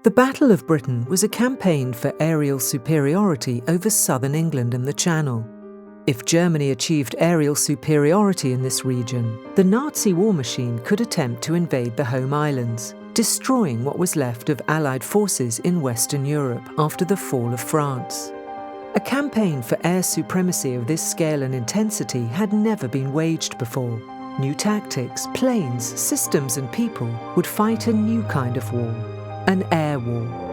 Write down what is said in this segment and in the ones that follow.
The Battle of Britain was a campaign for aerial superiority over southern England and the Channel. If Germany achieved aerial superiority in this region, the Nazi war machine could attempt to invade the home islands, destroying what was left of Allied forces in Western Europe after the fall of France. A campaign for air supremacy of this scale and intensity had never been waged before. New tactics, planes, systems and people would fight a new kind of war, an air war.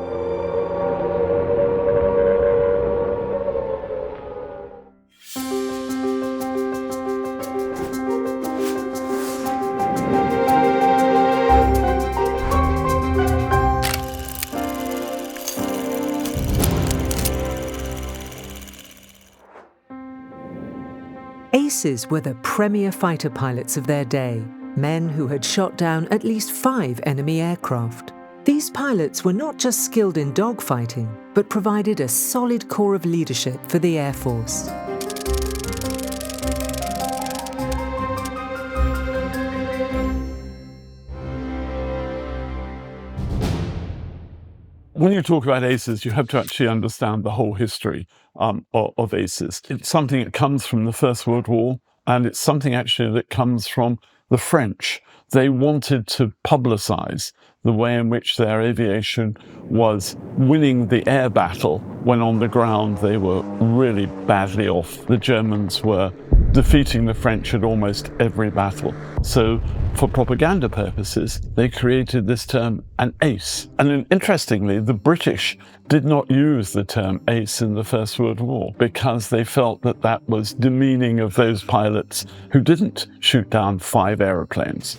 Aces were the premier fighter pilots of their day, men who had shot down at least 5 enemy aircraft. These pilots were not just skilled in dogfighting, but provided a solid core of leadership for the Air Force. When you talk about aces, you have to actually understand the whole history of aces. It's something that comes from the First World War, and it's something actually that comes from the French. They wanted to publicize the way in which their aviation was winning the air battle when on the ground they were really badly off. The Germans were defeating the French at almost every battle. So for propaganda purposes, they created this term, an ace. And interestingly, the British did not use the term ace in the First World War because they felt that that was demeaning of those pilots who didn't shoot down 5 aeroplanes.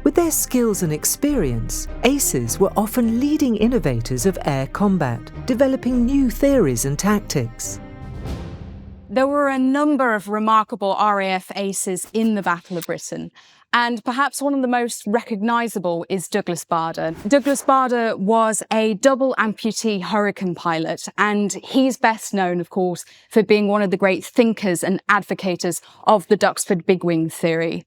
With their skills and experience, aces were often leading innovators of air combat, developing new theories and tactics. There were a number of remarkable RAF aces in the Battle of Britain, and perhaps one of the most recognisable is Douglas Bader. Douglas Bader was a double amputee Hurricane pilot, and he's best known, of course, for being one of the great thinkers and advocates of the Duxford big wing theory.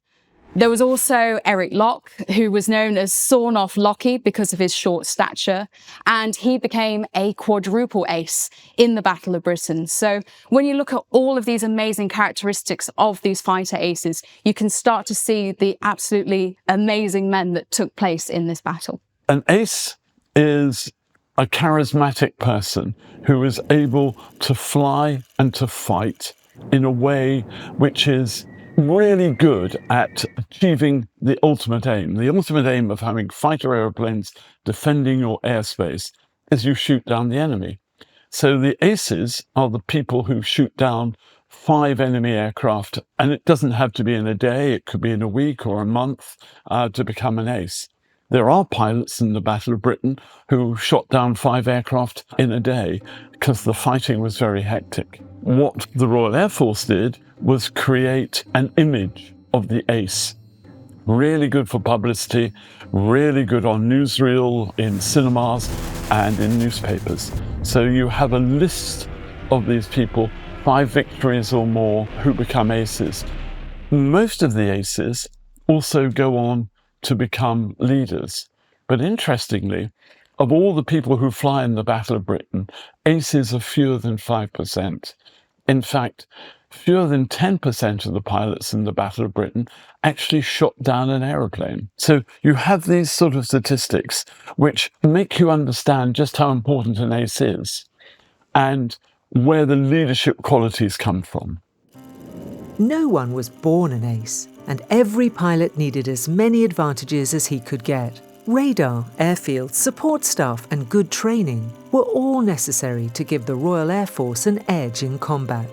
There was also Eric Locke, who was known as Sawn-off Lockie because of his short stature, and he became a quadruple ace in the Battle of Britain. So when you look at all of these amazing characteristics of these fighter aces, you can start to see the absolutely amazing men that took place in this battle. An ace is a charismatic person who is able to fly and to fight in a way which is really good at achieving the ultimate aim. The ultimate aim of having fighter aeroplanes defending your airspace is you shoot down the enemy. So the aces are the people who shoot down 5 enemy aircraft, and it doesn't have to be in a day, it could be in a week or a month to become an ace. There are pilots in the Battle of Britain who shot down 5 aircraft in a day because the fighting was very hectic. What the Royal Air Force did was create an image of the ace. Really good for publicity, really good on newsreel, in cinemas and in newspapers. So you have a list of these people, 5 victories or more, who become aces. Most of the aces also go on to become leaders. But interestingly, of all the people who fly in the Battle of Britain, aces are fewer than 5%. In fact, fewer than 10% of the pilots in the Battle of Britain actually shot down an aeroplane. So you have these sort of statistics which make you understand just how important an ace is and where the leadership qualities come from. No one was born an ace, and every pilot needed as many advantages as he could get. Radar, airfield, support staff and good training were all necessary to give the Royal Air Force an edge in combat.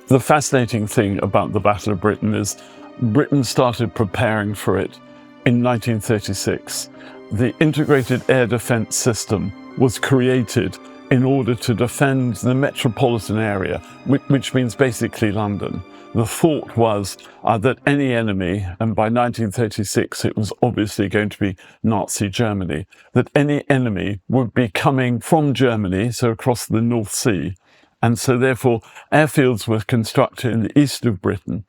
The fascinating thing about the Battle of Britain is Britain started preparing for it in 1936. The Integrated Air Defence System was created in order to defend the metropolitan area, which means basically London. The thought was that any enemy, and by 1936 it was obviously going to be Nazi Germany, that any enemy would be coming from Germany, so across the North Sea. And so therefore airfields were constructed in the east of Britain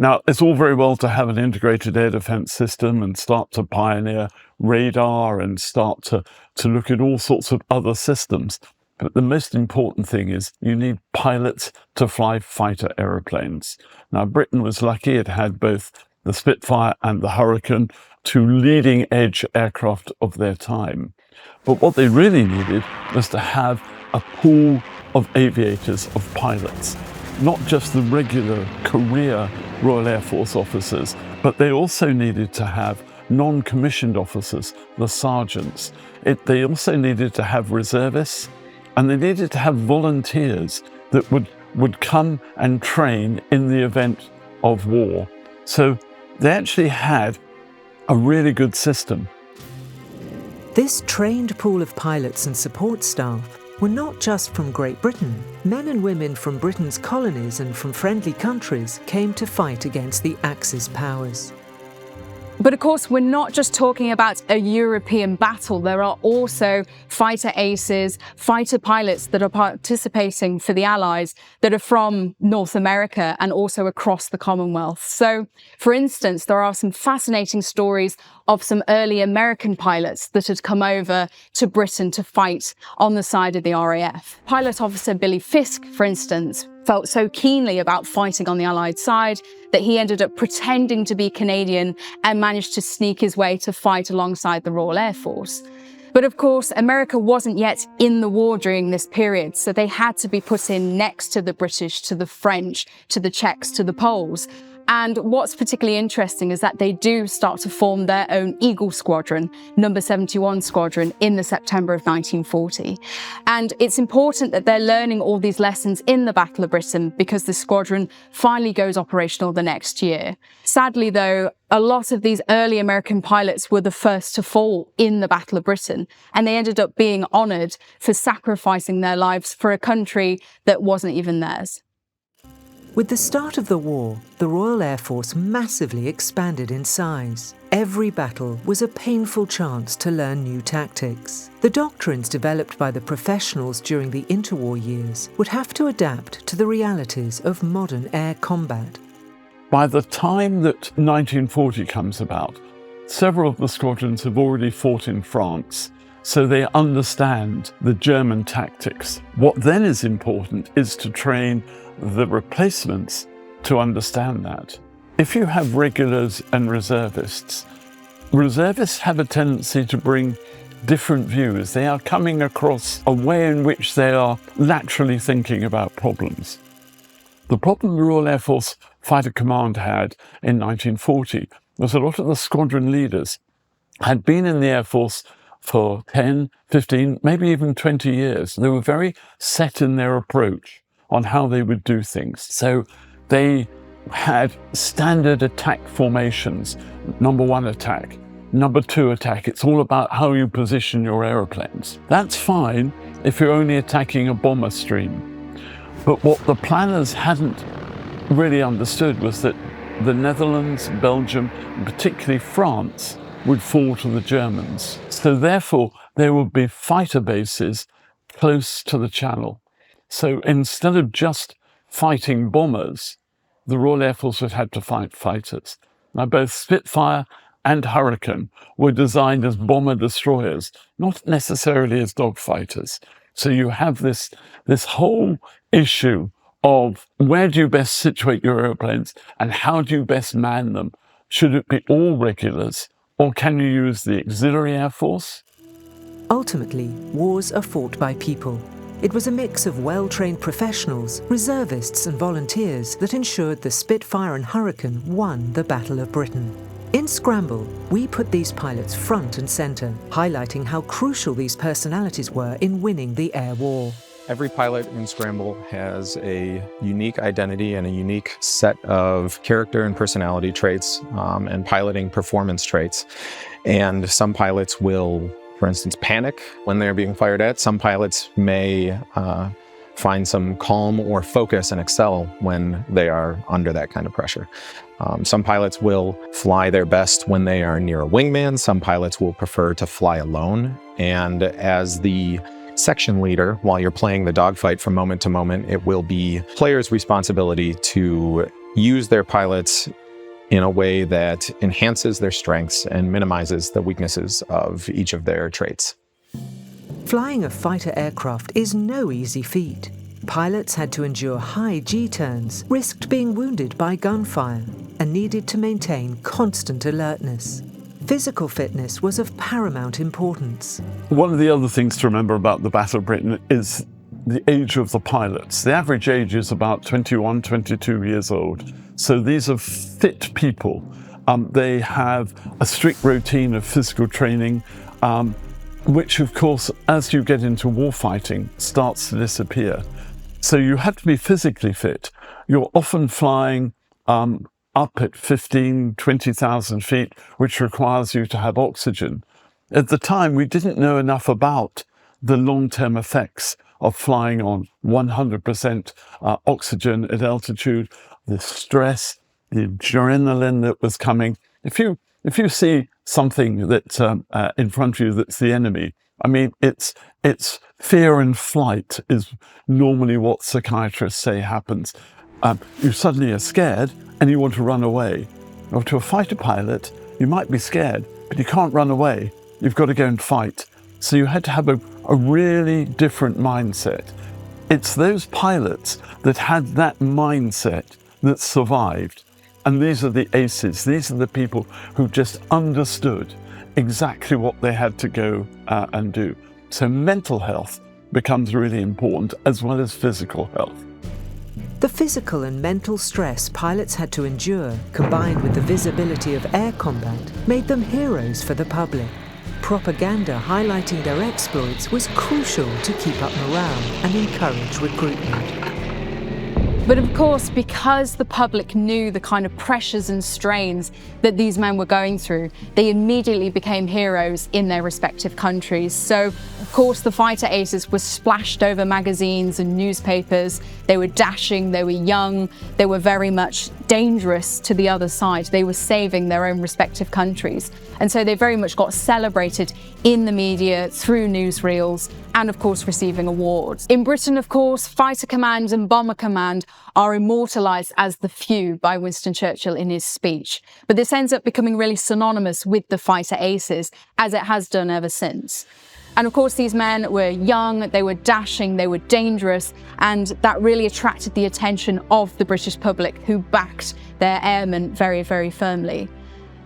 Now, it's all very well to have an integrated air defense system and start to pioneer radar and start to look at all sorts of other systems. But the most important thing is you need pilots to fly fighter aeroplanes. Now, Britain was lucky it had both the Spitfire and the Hurricane, two leading edge aircraft of their time. But what they really needed was to have a pool of aviators, of pilots, not just the regular career Royal Air Force officers, but they also needed to have non-commissioned officers, the sergeants. They also needed to have reservists, and they needed to have volunteers that would come and train in the event of war. So they actually had a really good system. This trained pool of pilots and support staff were not just from Great Britain. Men and women from Britain's colonies and from friendly countries came to fight against the Axis powers. But of course, we're not just talking about a European battle. There are also fighter aces, fighter pilots that are participating for the Allies that are from North America and also across the Commonwealth. So, for instance, there are some fascinating stories of some early American pilots that had come over to Britain to fight on the side of the RAF. Pilot officer Billy Fisk, for instance, felt so keenly about fighting on the Allied side that he ended up pretending to be Canadian and managed to sneak his way to fight alongside the Royal Air Force. But of course, America wasn't yet in the war during this period, so they had to be put in next to the British, to the French, to the Czechs, to the Poles. And what's particularly interesting is that they do start to form their own Eagle Squadron, number 71 Squadron, in the September of 1940. And it's important that they're learning all these lessons in the Battle of Britain because the squadron finally goes operational the next year. Sadly, though, a lot of these early American pilots were the first to fall in the Battle of Britain, and they ended up being honoured for sacrificing their lives for a country that wasn't even theirs. With the start of the war, the Royal Air Force massively expanded in size. Every battle was a painful chance to learn new tactics. The doctrines developed by the professionals during the interwar years would have to adapt to the realities of modern air combat. By the time that 1940 comes about, several of the squadrons have already fought in France, so they understand the German tactics. What then is important is to train the replacements to understand that. If you have regulars and reservists have a tendency to bring different views. They are coming across a way in which they are laterally thinking about problems. The problem the Royal Air Force Fighter Command had in 1940 was a lot of the squadron leaders had been in the Air Force for 10, 15, maybe even 20 years. They were very set in their approach on how they would do things. So they had standard attack formations, number 1 attack, number 2 attack. It's all about how you position your aeroplanes. That's fine if you're only attacking a bomber stream. But what the planners hadn't really understood was that the Netherlands, Belgium, and particularly France would fall to the Germans. So therefore, there would be fighter bases close to the Channel. So instead of just fighting bombers, the Royal Air Force would have to fight fighters. Now, both Spitfire and Hurricane were designed as bomber destroyers, not necessarily as dogfighters. So you have this whole issue of where do you best situate your airplanes and how do you best man them? Should it be all regulars, or can you use the auxiliary air force? Ultimately, wars are fought by people. It was a mix of well-trained professionals, reservists and volunteers that ensured the Spitfire and Hurricane won the Battle of Britain. In Scramble, we put these pilots front and centre, highlighting how crucial these personalities were in winning the air war. Every pilot in Scramble has a unique identity and a unique set of character and personality traits and piloting performance traits. And some pilots will, for instance, panic when they're being fired at. Some pilots may find some calm or focus and excel when they are under that kind of pressure. Some pilots will fly their best when they are near a wingman. Some pilots will prefer to fly alone. And as the section leader, while you're playing the dogfight from moment to moment, it will be players' responsibility to use their pilots in a way that enhances their strengths and minimizes the weaknesses of each of their traits. Flying a fighter aircraft is no easy feat. Pilots had to endure high G-turns, risked being wounded by gunfire, and needed to maintain constant alertness. Physical fitness was of paramount importance. One of the other things to remember about the Battle of Britain is the age of the pilots. The average age is about 21, 22 years old. So these are fit people. They have a strict routine of physical training, which of course, as you get into warfighting, starts to disappear. So you have to be physically fit. You're often flying up at 15, 20,000 feet, which requires you to have oxygen. At the time, we didn't know enough about the long-term effects of flying on 100% oxygen at altitude, the stress, the adrenaline that was coming. If you see something that's in front of you that's the enemy, I mean, it's fear and flight is normally what psychiatrists say happens. You suddenly are scared and you want to run away. Or to a fighter pilot, you might be scared, but you can't run away. You've got to go and fight. So you had to have a really different mindset. It's those pilots that had that mindset that survived. And these are the aces. These are the people who just understood exactly what they had to go and do. So mental health becomes really important, as well as physical health. The physical and mental stress pilots had to endure, combined with the visibility of air combat, made them heroes for the public. Propaganda highlighting their exploits was crucial to keep up morale and encourage recruitment. But of course, because the public knew the kind of pressures and strains that these men were going through, they immediately became heroes in their respective countries. So, of course, the fighter aces were splashed over magazines and newspapers. They were dashing, they were young, they were very much dangerous to the other side. They were saving their own respective countries. And so they very much got celebrated in the media, through newsreels, and of course receiving awards. In Britain, of course, Fighter Command and Bomber Command are immortalised as the few by Winston Churchill in his speech. But this ends up becoming really synonymous with the fighter aces, as it has done ever since. And of course, these men were young, they were dashing, they were dangerous, and that really attracted the attention of the British public, who backed their airmen very, very firmly.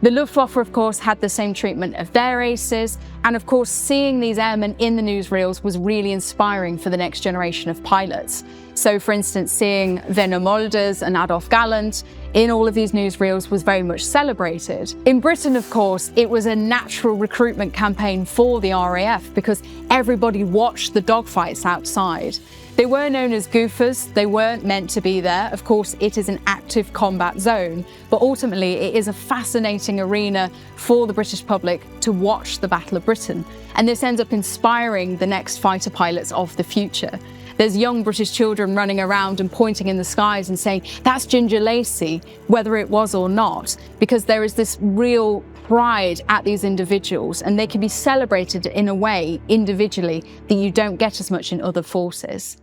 The Luftwaffe, of course, had the same treatment of their aces, and of course, seeing these airmen in the newsreels was really inspiring for the next generation of pilots. So, for instance, seeing Werner Molders and Adolf Galland in all of these newsreels was very much celebrated. In Britain, of course, it was a natural recruitment campaign for the RAF because everybody watched the dogfights outside. They were known as goofers, they weren't meant to be there. Of course, it is an active combat zone, but ultimately it is a fascinating arena for the British public to watch the Battle of Britain. And this ends up inspiring the next fighter pilots of the future. There's young British children running around and pointing in the skies and saying, that's Ginger Lacey, whether it was or not, because there is this real pride at these individuals, and they can be celebrated in a way individually that you don't get as much in other forces.